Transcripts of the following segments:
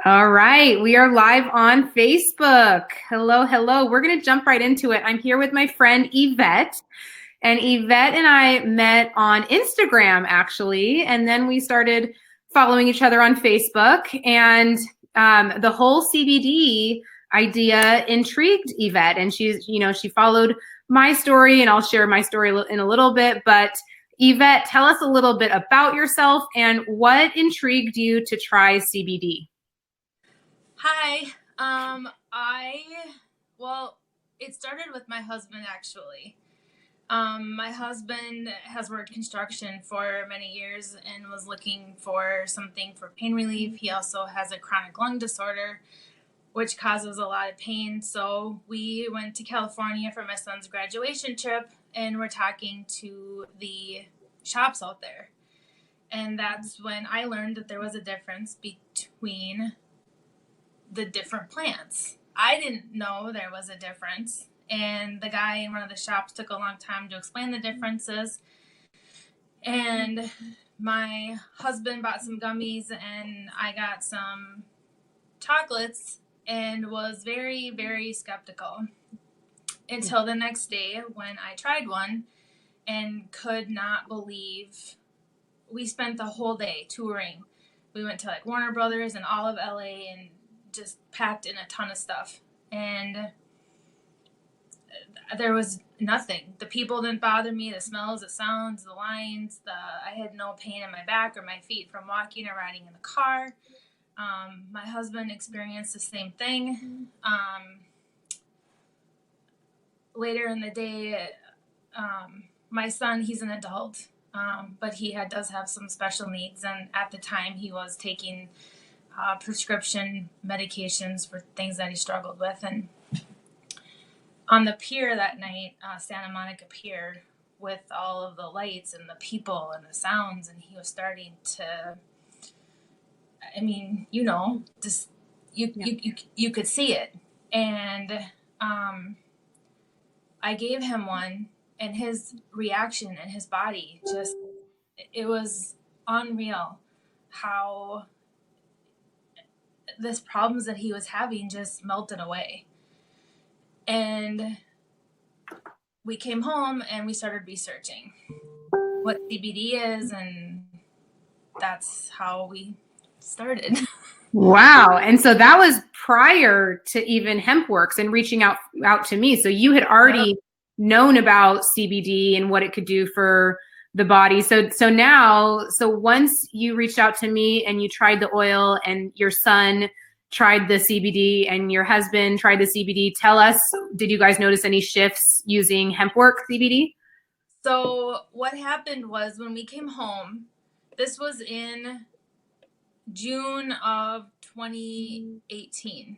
All right, we are live on Facebook. Hello, hello. We're going to jump right into it. I'm here with my friend Yvette, and Yvette and I met on Instagram actually, and then we started following each other on Facebook. And the whole CBD idea intrigued Yvette, and she followed my story, and I'll share my story in a little bit. But Yvette, tell us a little bit about yourself and what intrigued you to try CBD. Hi. Well, it started with my husband actually. My husband has worked construction for many years and was looking for something for pain relief. He also has a chronic lung disorder, which causes a lot of pain. So we went to California for my son's graduation trip and we're talking to the shops out there. And that's when I learned that there was a difference between the different plants. I didn't know there was a difference, and the guy in one of the shops took a long time to explain the differences. And my husband bought some gummies, and I got some chocolates, and was very, very skeptical until the next day when I tried one and could not believe. We spent the whole day touring. We went to like Warner Brothers and all of LA and just packed in a ton of stuff. And there was nothing. The people didn't bother me. The smells, the sounds, the lines. I had no pain in my back or my feet from walking or riding in the car. My husband experienced the same thing. Later in the day, my son, he's an adult, but he does have some special needs. And at the time, he was taking prescription medications for things that he struggled with. And on the pier that night, Santa Monica Pier, with all of the lights and the people and the sounds, and he was starting to, just you could see it. And I gave him one, and his reaction and his body just, it was unreal how this problems that he was having just melted away. And we came home and we started researching what CBD is, and that's how we started. Wow. And so that was prior to even HempWorks and reaching out to me. So you had already known about CBD and what it could do for the body. So once you reached out to me and you tried the oil and your son tried the CBD and your husband tried the CBD, tell us, did you guys notice any shifts using HempWorks CBD? So what happened was when we came home, this was in June of 2018.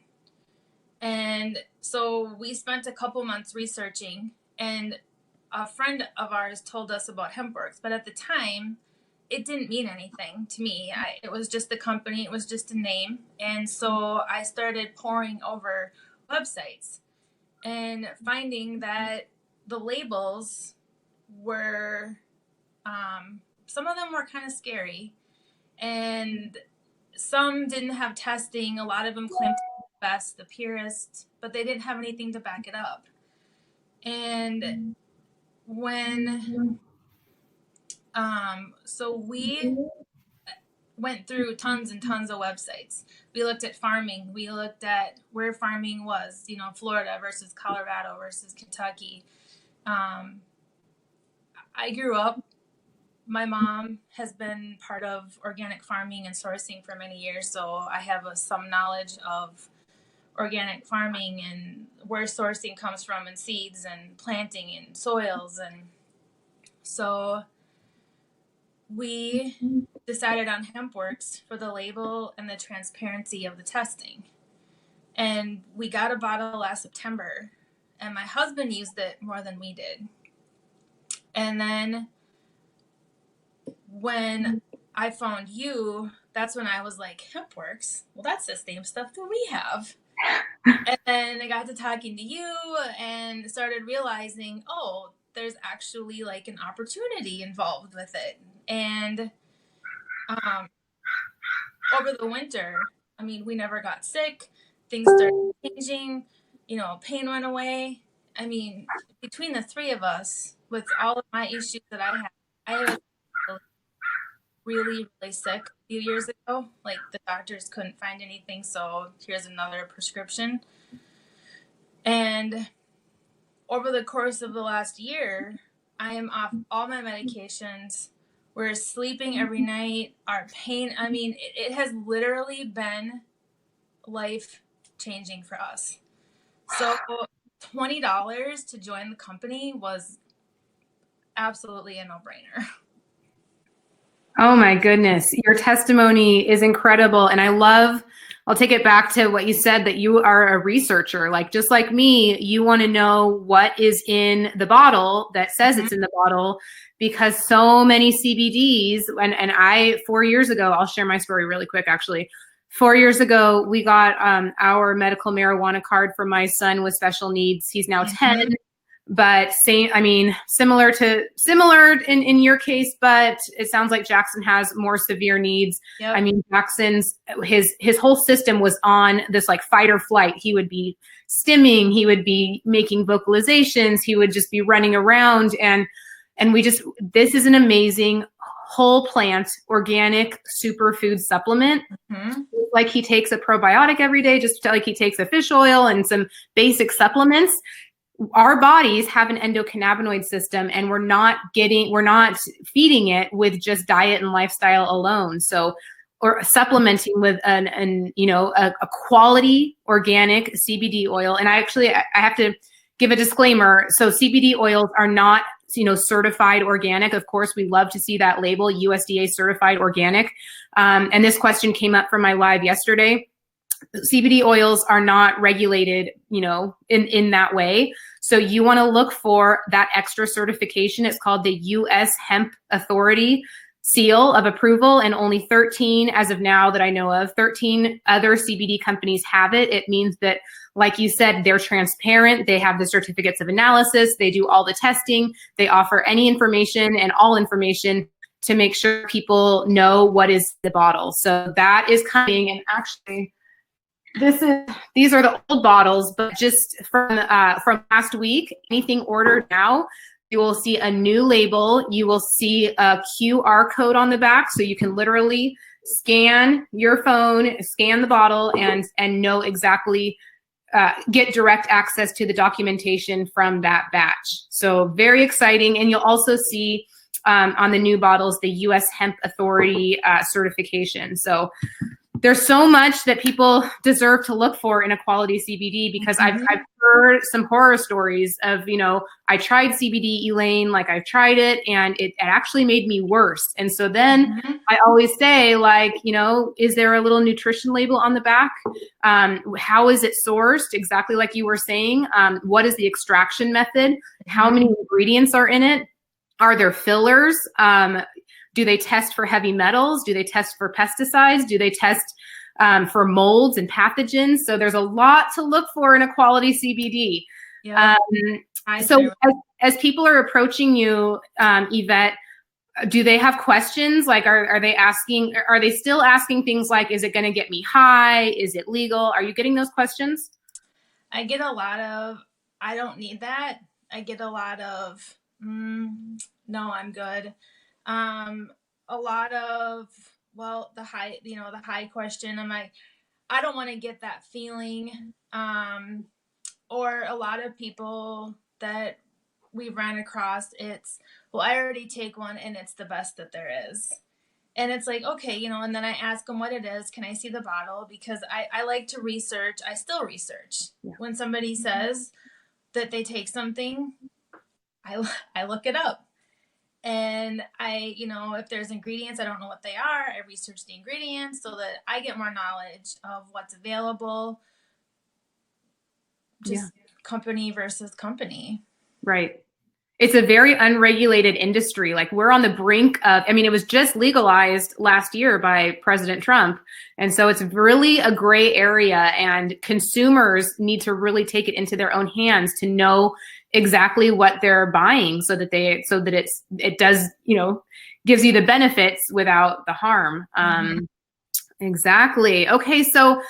And so we spent a couple months researching, and a friend of ours told us about HempWorks, but at the time, it didn't mean anything to me. It was just a company, it was just a name. And so I started poring over websites and finding that the labels were, some of them were kind of scary, and some didn't have testing. A lot of them claimed to be the best, the purest, but they didn't have anything to back it up. And when so we went through tons and tons of websites. We looked at farming. We looked at where farming was, Florida versus Colorado versus Kentucky. I grew up, my mom has been part of organic farming and sourcing for many years, so I have some knowledge of organic farming and where sourcing comes from, and seeds and planting and soils. And so we decided on HempWorks for the label and the transparency of the testing. And we got a bottle last September, and my husband used it more than we did. And then when I found you, that's when I was like, HempWorks? Well, that's the same stuff that we have. And then I got to talking to you and started realizing, oh, there's actually like an opportunity involved with it. And over the winter, I mean, we never got sick. Things started changing. You know, pain went away. I mean, between the three of us, with all of my issues that I was really, really sick a few years ago. Like, the doctors couldn't find anything, so here's another prescription. And over the course of the last year, I am off all my medications. We're sleeping every night. Our pain, I mean, it has literally been life changing for us. So $20 to join the company was absolutely a no-brainer. Oh my goodness. Your testimony is incredible. And I'll take it back to what you said, that you are a researcher. Like, just like me, you want to know what is in the bottle that says it's in the bottle, because so many CBDs, and I, 4 years ago, I'll share my story really quick, actually. 4 years ago, we got our medical marijuana card for my son with special needs. He's now 10. But similar in your case, but it sounds like Jackson has more severe needs. Yep. I mean, Jackson's his whole system was on this like fight or flight. He would be stimming, he would be making vocalizations, he would just be running around, and this is an amazing whole plant organic superfood supplement. Like, he takes a probiotic every day, just like he takes a fish oil and some basic supplements. Our bodies have an endocannabinoid system, and we're not feeding it with just diet and lifestyle alone. So, or supplementing with a quality organic CBD oil. And I have to give a disclaimer. So CBD oils are not, certified organic. Of course, we love to see that label, USDA certified organic. And this question came up from my live yesterday. CBD oils are not regulated, in that way. So you want to look for that extra certification. It's called the U.S. Hemp Authority seal of approval, and only 13, as of now that I know of, 13 other CBD companies have it. It means that, like you said, they're transparent. They have the certificates of analysis. They do all the testing. They offer any information and all information to make sure people know what is the bottle. So that is coming. And actually, these are the old bottles, but just from last week, anything ordered now, you will see a new label. You will see a QR code on the back, so you can literally scan your phone, scan the bottle, and know exactly, get direct access to the documentation from that batch. So very exciting. And you'll also see on the new bottles the U.S. Hemp Authority certification. So there's so much that people deserve to look for in a quality CBD, because I've heard some horror stories of, I tried CBD, Elaine, like I tried it and it actually made me worse. And so then I always say, like, is there a little nutrition label on the back? How is it sourced? Exactly like you were saying. What is the extraction method? How many ingredients are in it? Are there fillers? Do they test for heavy metals? Do they test for pesticides? Do they test for molds and pathogens? So there's a lot to look for in a quality CBD. Yeah. So as people are approaching you, Yvette, do they have questions? Like, are they still asking things like, is it going to get me high? Is it legal? Are you getting those questions? I get a lot of, I don't need that. I get a lot of, no, I'm good. A lot of, well, the high question. I'm like, I don't want to get that feeling. Or a lot of people that we ran across, it's, well, I already take one and it's the best that there is. And it's like, okay, and then I ask them what it is. Can I see the bottle? Because I like to research. I still research. Yeah. When somebody says that they take something, I look it up. And if there's ingredients, I don't know what they are, I research the ingredients so that I get more knowledge of what's available. Just company versus company. Right. It's a very unregulated industry. Like, we're on the brink of, it was just legalized last year by President Trump. And so it's really a gray area, and consumers need to really take it into their own hands to know exactly what they're buying, so that it does, gives you the benefits without the harm. Exactly. Okay, so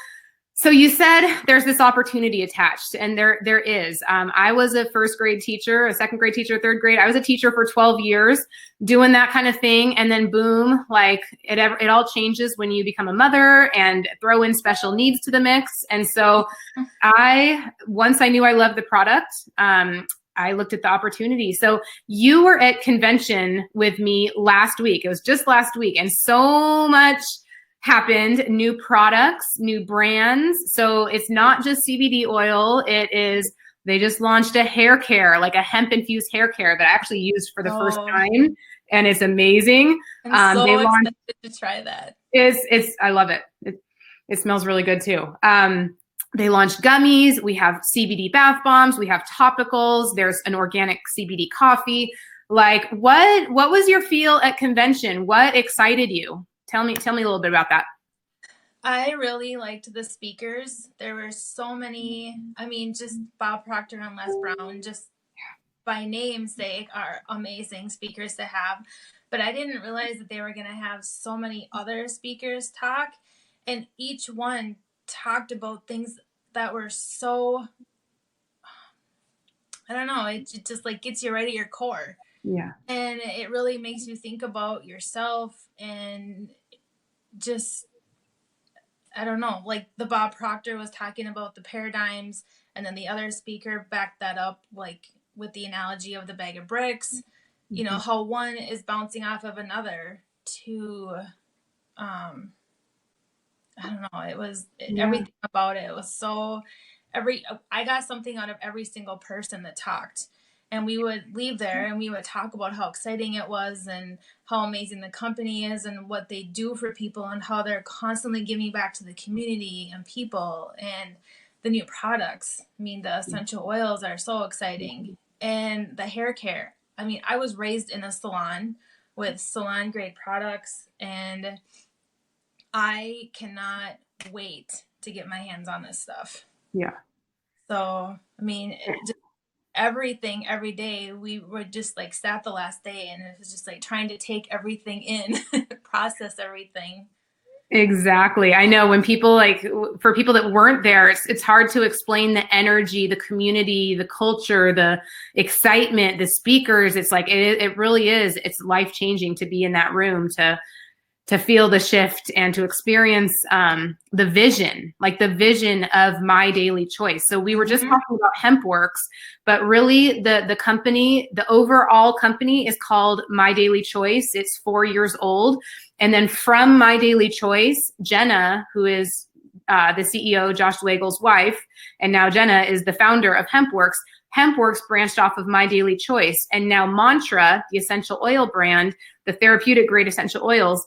you said there's this opportunity attached, and there is. I was a first grade teacher, a second grade teacher, third grade. I was a teacher for 12 years, doing that kind of thing, and then boom, like it all changes when you become a mother and throw in special needs to the mix. And so once I knew I loved the product, I looked at the opportunity. So you were at convention with me last week. It was just last week, and so much happened. New products, new brands. So it's not just CBD oil. It is, they just launched a hair care, like a hemp infused hair care that I actually used for the first time. And it's amazing. I'm so They launched, excited to try that. I love it. It smells really good too. They launched gummies. We have CBD bath bombs. We have topicals. There's an organic CBD coffee. Like what was your feel at convention? What excited you? Tell me a little bit about that. I really liked the speakers. There were so many, I mean, just Bob Proctor and Les Brown, just by namesake, are amazing speakers to have. But I didn't realize that they were going to have so many other speakers talk. And each one talked about things that were so, I don't know, it just like gets you right at your core. Yeah. And it really makes you think about yourself and just, I don't know, like the Bob Proctor was talking about the paradigms, and then the other speaker backed that up, like with the analogy of the bag of bricks, you know, how one is bouncing off of another to, I don't know, it was everything about it was so, I got something out of every single person that talked. And we would leave there and we would talk about how exciting it was and how amazing the company is and what they do for people and how they're constantly giving back to the community and people and the new products. I mean, the essential oils are so exciting. And the hair care. I mean, I was raised in a salon with salon grade products, and I cannot wait to get my hands on this stuff. Yeah. So, I mean, just everything every day, we were just like sat the last day and it was just like trying to take everything in, process everything. Exactly. I know when people for people that weren't there, it's hard to explain the energy, the community, the culture, the excitement, the speakers. It's like, it really is. It's life changing to be in that room, to feel the shift and to experience the vision, like the vision of My Daily Choice. So we were just talking about HempWorks, but really the company, the overall company is called My Daily Choice. It's 4 years old. And then from My Daily Choice, Jenna, who is the CEO, Josh Dwaigel's wife, and now Jenna is the founder of HempWorks. HempWorks branched off of My Daily Choice. And now Mantra, the essential oil brand, the therapeutic grade essential oils,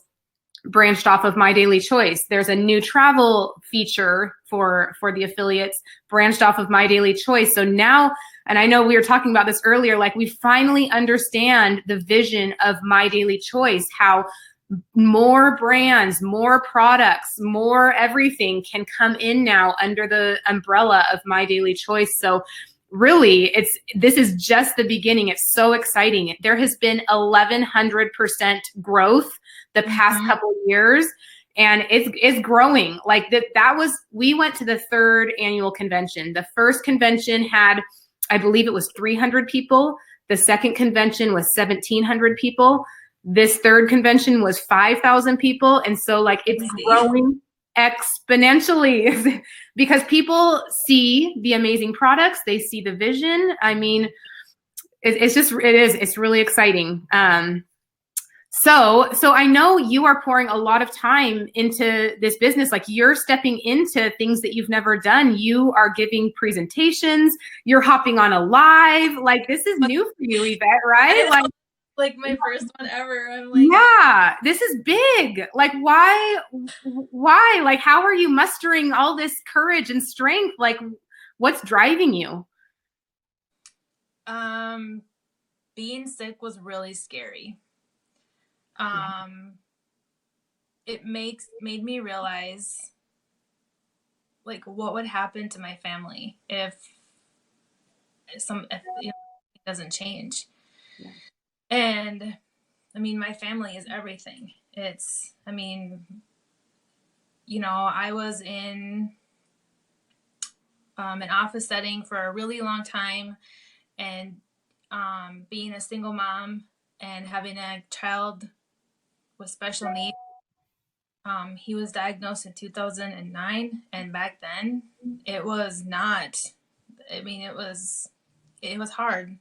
branched off of My Daily Choice. There's a new travel feature for the affiliates branched off of My Daily Choice. So now, and I know we were talking about this earlier, like we finally understand the vision of My Daily Choice, how more brands, more products, more everything can come in now under the umbrella of My Daily Choice. So really, this is just the beginning. It's so exciting. There has been 1,100% growth the past couple years, and it's growing. Like we went to the 3rd annual convention. The first convention had, I believe it was 300 people. The second convention was 1,700 people. This third convention was 5,000 people. And so like it's growing exponentially because people see the amazing products, they see the vision. I mean, it's really exciting. So I know you are pouring a lot of time into this business. Like you're stepping into things that you've never done. You are giving presentations, you're hopping on a live, like this is new for you, Yvette, right? Like my first one ever. I'm like, yeah, this is big. Like, why? Like, how are you mustering all this courage and strength? Like, what's driving you? Being sick was really scary. It made me realize like what would happen to my family if it doesn't change. Yeah. And I mean, my family is everything. I mean, I was in an office setting for a really long time, and being a single mom and having a child with special needs. He was diagnosed in 2009, and back then it was not. I mean, it was hard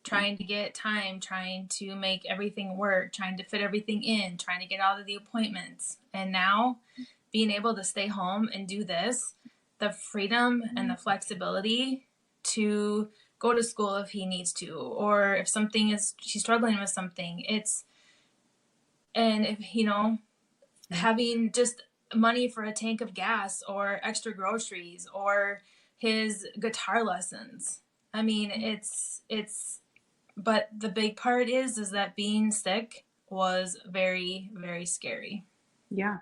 trying to get time, trying to make everything work, trying to fit everything in, trying to get all of the appointments. And now being able to stay home and do this, the freedom and the flexibility to go to school if he needs to, or if she's struggling with something, and if, having just money for a tank of gas or extra groceries or his guitar lessons. I mean, but the big part is that being sick was very, very scary. Yeah.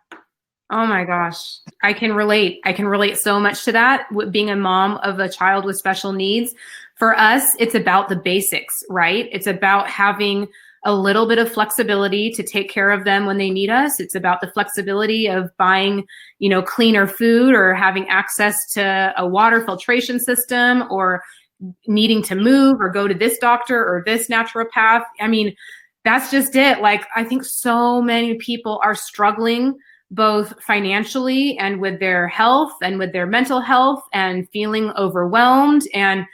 Oh my gosh. I can relate. I can relate so much to that. Being a mom of a child with special needs. For us, it's about the basics, right? It's about having a little bit of flexibility to take care of them when they need us. It's about the flexibility of buying, cleaner food, or having access to a water filtration system, or needing to move or go to this doctor or this naturopath. I mean, that's just it. Like, I think so many people are struggling both financially and with their health and with their mental health, and feeling overwhelmed. And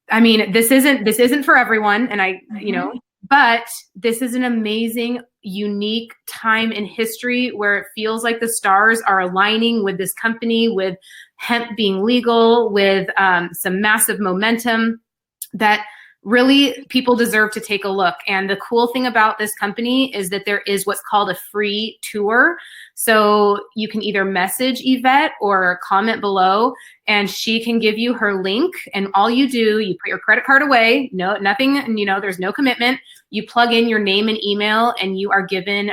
I mean, this isn't for everyone. And but this is an amazing, unique time in history where it feels like the stars are aligning with this company, with hemp being legal, with some massive momentum that really people deserve to take a look. And the cool thing about this company is that there is what's called a free tour. So you can either message Yvette or comment below, and she can give you her link. And all you do, you put your credit card away, nothing, there's no commitment. You plug in your name and email, and you are given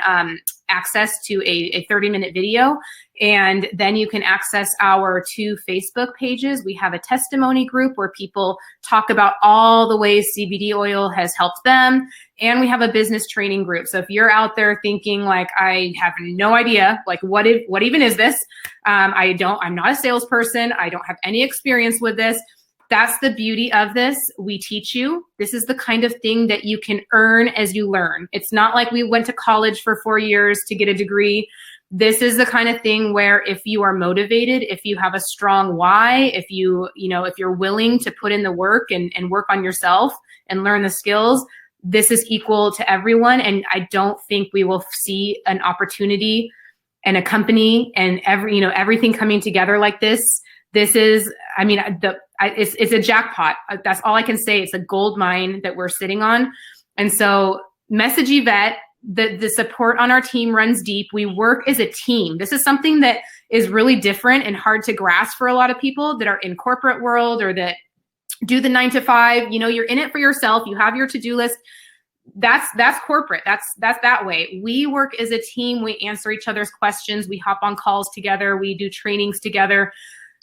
access to a 30-minute video. And then you can access our 2 Facebook pages. We have a testimony group where people talk about all the ways CBD oil has helped them. And we have a business training group. So if you're out there thinking like, I have no idea, like what even is this? I'm not a salesperson. I don't have any experience with this. That's the beauty of this. We teach you. This is the kind of thing that you can earn as you learn. It's not like we went to college for 4 years to get a degree. This is the kind of thing where if you are motivated, if you have a strong why, if you're willing to put in the work and work on yourself and learn the skills, this is equal to everyone. And I don't think we will see an opportunity and a company and everything coming together like this. This is, it's a jackpot. That's all I can say. It's a gold mine that we're sitting on. And so message Yvette. The support on our team runs deep. We work as a team. This is something that is really different and hard to grasp for a lot of people that are in corporate world or that do the 9 to 5. You're in it for yourself. You have your to-do list. That's corporate. That's that way. We work as a team. We answer each other's questions. We hop on calls together. We do trainings together.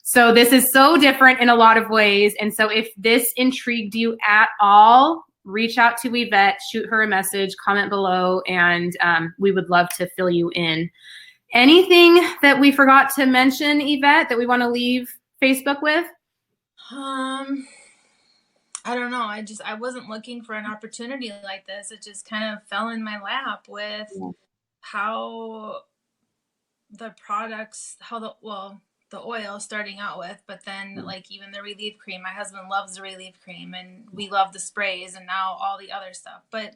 So this is so different in a lot of ways. And so if this intrigued you at all, reach out to Yvette, shoot her a message, comment below, and we would love to fill you in. Anything that we forgot to mention, Yvette, that we want to leave Facebook with? I don't know. I wasn't looking for an opportunity like this. It just kind of fell in my lap with how the products, the oil starting out with, but then like even the relief cream. My husband loves the relief cream, and we love the sprays, and now all the other stuff. But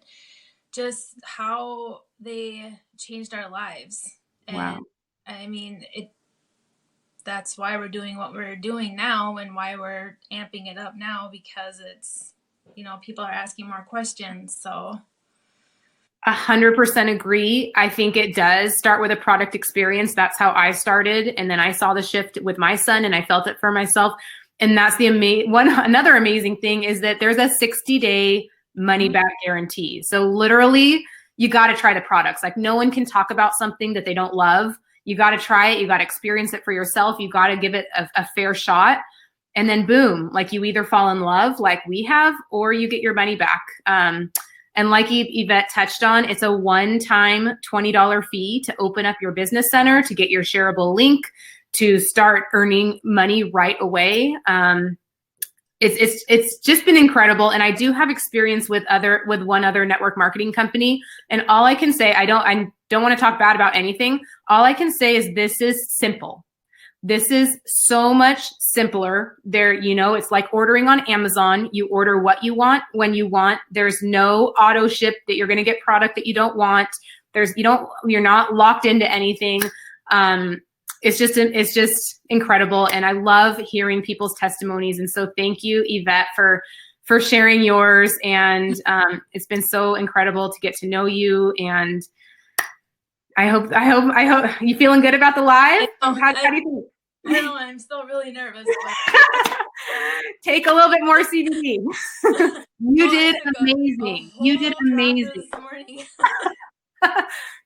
just how they changed our lives. And wow. I mean, that's why we're doing what we're doing now, and why we're amping it up now, because it's, people are asking more questions. So 100% agree. I think it does start with a product experience. That's how I started. And then I saw the shift with my son, and I felt it for myself. And that's another amazing thing is that there's a 60-day money back guarantee. So literally you got to try the products. Like, no one can talk about something that they don't love. You got to try it. You got to experience it for yourself. You got to give it a fair shot. And then boom, like you either fall in love like we have, or you get your money back. And like Yvette touched on, it's a one-time $20 fee to open up your business center, to get your shareable link, to start earning money right away. It's just been incredible. And I do have experience with one other network marketing company. And all I can say, I don't want to talk bad about anything. All I can say is this is simple. This is so much simpler. It's like ordering on Amazon. You order what you want when you want. There's no auto ship that you're going to get product that you don't want. You're not locked into anything. It's just incredible. And I love hearing people's testimonies. And so thank you, Yvette, for sharing yours. And it's been so incredible to get to know you. And I hope you feeling good about the live. How do you think? I don't know, I'm still really nervous. Take a little bit more CBD. You did amazing. You did amazing. This morning.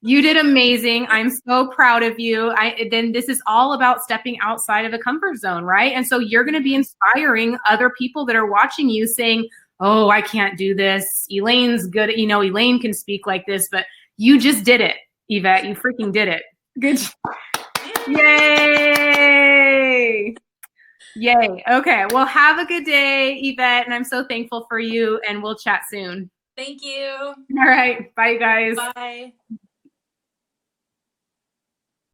You did amazing. I'm so proud of you. Then this is all about stepping outside of a comfort zone, right? And so you're going to be inspiring other people that are watching you, saying, oh, I can't do this. Elaine's good. Elaine can speak like this, but you just did it, Yvette. You freaking did it. Good. Yay. Yay. Okay. Well, have a good day, Yvette. And I'm so thankful for you, and we'll chat soon. Thank you. All right. Bye, guys. Bye.